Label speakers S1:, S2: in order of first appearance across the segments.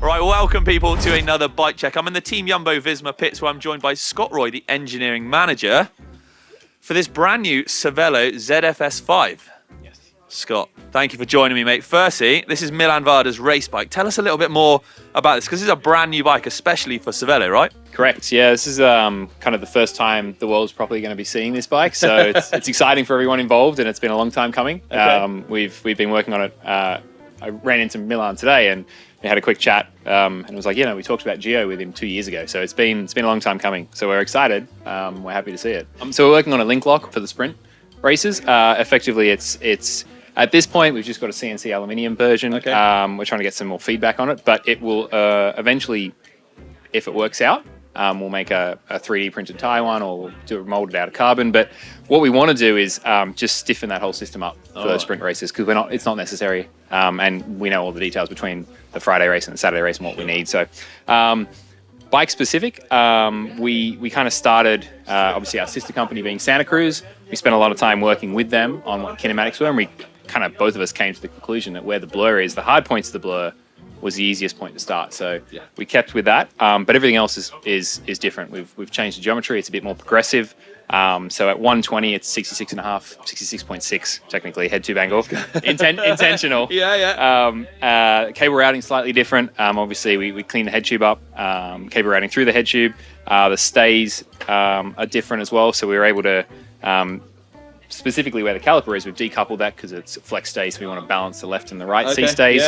S1: All right, welcome people to another bike check. I'm in the Team Jumbo Visma pits where I'm joined by Scott Roy, the engineering manager, for this brand new Cervélo ZFS-5.
S2: Yes.
S1: Scott, thank you for joining me, mate. Firstly, this is Milan Vader's race bike. Tell us a little bit more about this, because this is a brand new bike, especially for Cervélo, right?
S2: Correct. Yeah, this is kind of the first time the world's probably going to be seeing this bike, so it's exciting for everyone involved, and it's been a long time coming.
S1: Okay.
S2: We've been working on it. I ran into Milan today and we had a quick chat, and it was like, we talked about Geo with him 2 years ago, so it's been a long time coming. So we're excited. We're happy to see it. So we're working on a link lock for the sprint races. Effectively, it's at this point we've just got a CNC aluminium version.
S1: Okay.
S2: We're trying to get some more feedback on it, but it will eventually, if it works out, we'll make a 3D printed tire one, or we'll do it molded out of carbon. But what we want to do is just stiffen that whole system up for those sprint races, because it's not necessary, and we know all the details between the Friday race and the Saturday race and what we need. So bike specific, we kind of started, obviously our sister company being Santa Cruz. We spent a lot of time working with them on what kinematics were, and we kind of, both of us came to the conclusion that where the blur is, the hard points of the blur was the easiest point to start. So we kept with that, but everything else is different. We've changed the geometry. It's a bit more progressive. So at 120, it's 66.6 technically, head tube angle, intentional. Cable routing slightly different. Obviously we clean the head tube up, cable routing through the head tube. The stays are different as well. So we were able to, specifically where the caliper is, we've decoupled that because it's flex stays. So we want to balance the left and the right C stays,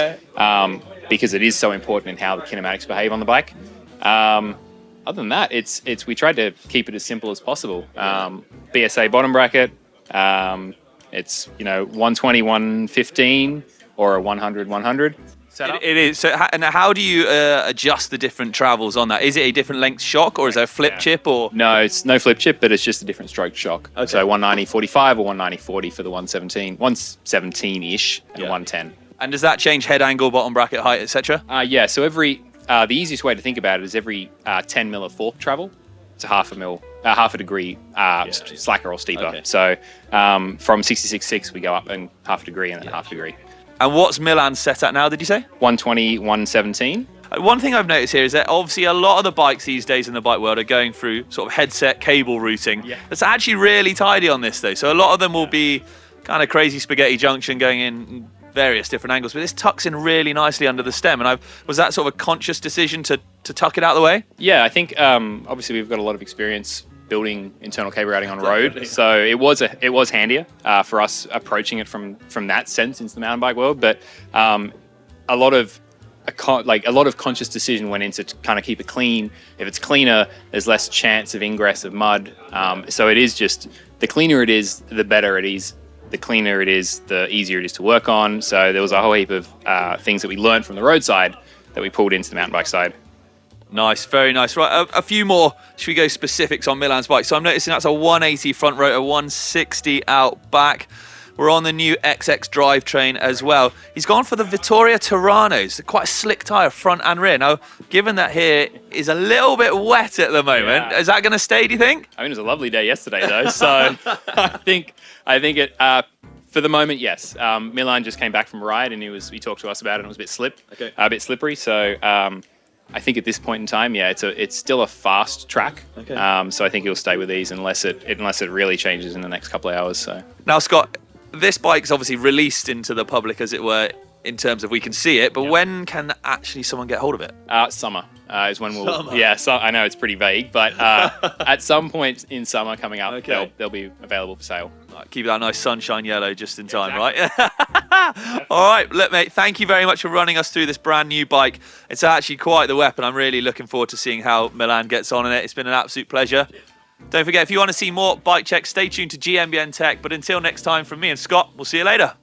S2: because it is so important in how the kinematics behave on the bike. Other than that, we tried to keep it as simple as possible. BSA bottom bracket. It's 120, 115, or a 100, 100.
S1: It is. So, and how do you adjust the different travels on that? Is it a different length shock, or is there a flip chip? Or
S2: no, it's no flip chip, but it's just a different stroke shock. Okay. So 190/45 or 190/40 for the 117-ish and 110.
S1: And does that change head angle, bottom bracket height, etc.?
S2: Yeah. So the easiest way to think about it is every 10 mil of fork travel, it's a half a degree slacker or steeper. Okay. So from 66.6 we go up and half a degree and then half a degree.
S1: And what's Milan set at now, did you say?
S2: 120, 117.
S1: One thing I've noticed here is that obviously a lot of the bikes these days in the bike world are going through sort of headset cable routing. Yeah. That's actually really tidy on this though. So a lot of them will be kind of crazy spaghetti junction going in various different angles, but this tucks in really nicely under the stem. And was that sort of a conscious decision to tuck it out of the way? Yeah,
S2: I think obviously we've got a lot of experience building internal cable routing on road, so it was handier for us approaching it from that sense into the mountain bike world. But a lot of conscious decision went into kind of keep it clean. If it's cleaner, there's less chance of ingress of mud. So it is just, the cleaner it is, the better it is. The cleaner it is, the easier it is to work on. So there was a whole heap of things that we learned from the roadside that we pulled into the mountain bike side.
S1: Nice, very nice. Right, a few more. Should we go specifics on Milan's bike? So I'm noticing that's a 180 front rotor, 160 out back. We're on the new XX drivetrain as well. He's gone for the Vittoria Tiranos, quite a slick tyre, front and rear. Now, given that here is a little bit wet at the moment, is that going to stay, do you think?
S2: I mean, it was a lovely day yesterday, though, so I think it, for the moment, yes. Milan just came back from a ride, and he talked to us about it, and it was a bit slippery, so I think at this point in time, it's still a fast track. Okay. So I think he'll stay with these unless it really changes in the next couple of hours. So
S1: now, Scott, this bike's obviously released into the public, as it were, in terms of we can see it, but when can actually someone get hold of it?
S2: Summer is when we'll. Summer. Yeah, so I know it's pretty vague, but at some point in summer coming up, they'll be available for sale.
S1: Right, keep that nice sunshine yellow just in time, right? All right, look, mate, thank you very much for running us through this brand new bike. It's actually quite the weapon. I'm really looking forward to seeing how Milan gets on in it. It's been an absolute pleasure. Don't forget, if you want to see more bike checks, stay tuned to GMBN Tech. But until next time, from me and Scott, we'll see you later.